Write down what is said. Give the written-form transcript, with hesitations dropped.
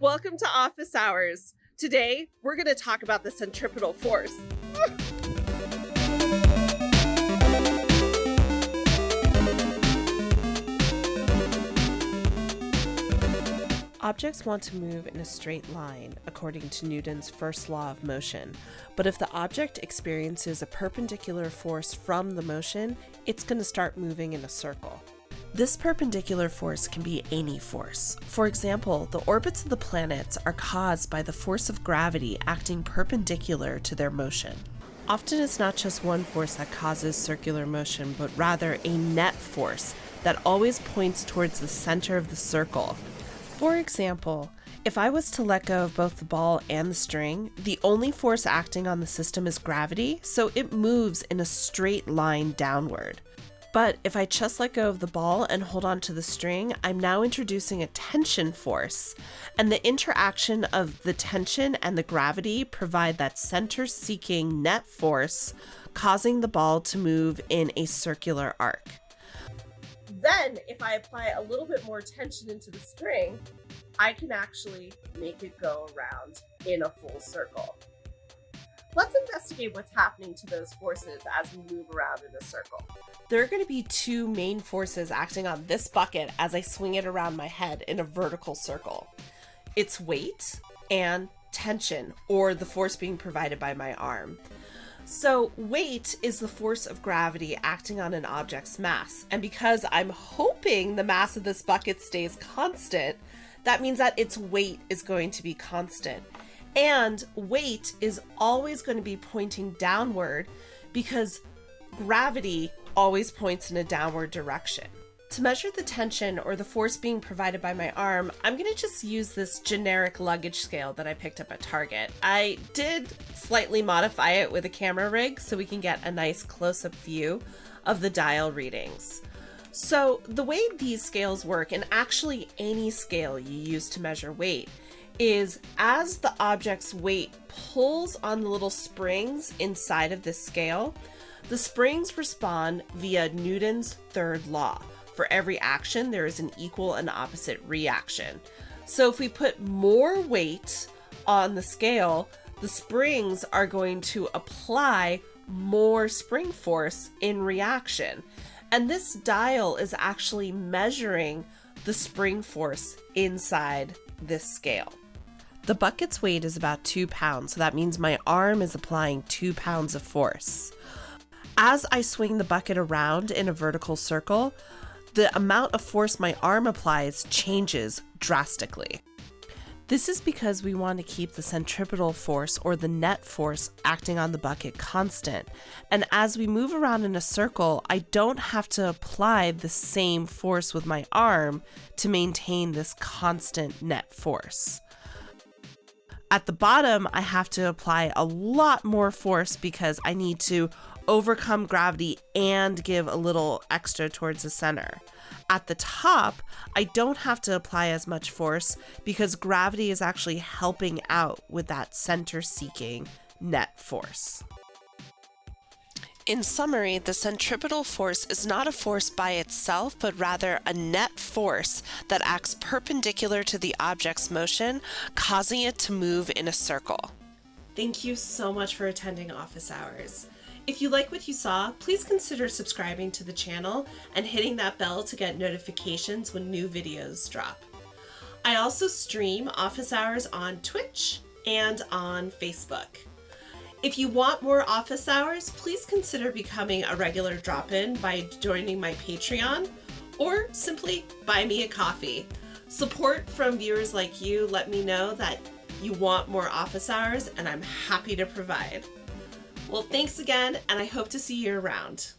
Welcome to Office Hours. Today, we're going to talk about the centripetal force. Objects want to move in a straight line, according to Newton's first law of motion. But if the object experiences a perpendicular force from the motion, it's going to start moving in a circle. This perpendicular force can be any force. For example, the orbits of the planets are caused by the force of gravity acting perpendicular to their motion. Often it's not just one force that causes circular motion, but rather a net force that always points towards the center of the circle. For example, if I was to let go of both the ball and the string, the only force acting on the system is gravity, so it moves in a straight line downward. But if I just let go of the ball and hold on to the string, I'm now introducing a tension force, and the interaction of the tension and the gravity provide that center-seeking net force, causing the ball to move in a circular arc. Then, if I apply a little bit more tension into the string, I can actually make it go around in a full circle. Let's investigate what's happening to those forces as we move around in a circle. There are going to be two main forces acting on this bucket as I swing it around my head in a vertical circle. It's weight and tension, or the force being provided by my arm. So weight is the force of gravity acting on an object's mass. And because I'm hoping the mass of this bucket stays constant, that means that its weight is going to be constant. And weight is always going to be pointing downward because gravity always points in a downward direction. To measure the tension or the force being provided by my arm, I'm going to just use this generic luggage scale that I picked up at Target. I did slightly modify it with a camera rig so we can get a nice close-up view of the dial readings. So the way these scales work, and actually any scale you use to measure weight, is as the object's weight pulls on the little springs inside of this scale, the springs respond via Newton's third law. For every action, there is an equal and opposite reaction. So if we put more weight on the scale, the springs are going to apply more spring force in reaction. And this dial is actually measuring the spring force inside this scale. The bucket's weight is about 2 pounds, so that means my arm is applying 2 pounds of force. As I swing the bucket around in a vertical circle, the amount of force my arm applies changes drastically. This is because we want to keep the centripetal force or the net force acting on the bucket constant. And as we move around in a circle, I don't have to apply the same force with my arm to maintain this constant net force. At the bottom, I have to apply a lot more force because I need to overcome gravity and give a little extra towards the center. At the top, I don't have to apply as much force because gravity is actually helping out with that center-seeking net force. In summary, the centripetal force is not a force by itself, but rather a net force that acts perpendicular to the object's motion, causing it to move in a circle. Thank you so much for attending Office Hours. If you like what you saw, please consider subscribing to the channel and hitting that bell to get notifications when new videos drop. I also stream Office Hours on Twitch and on Facebook. If you want more Office Hours, please consider becoming a regular drop-in by joining my Patreon, or simply buy me a coffee. Support from viewers like you let me know that you want more Office Hours, and I'm happy to provide. Well, thanks again, and I hope to see you around.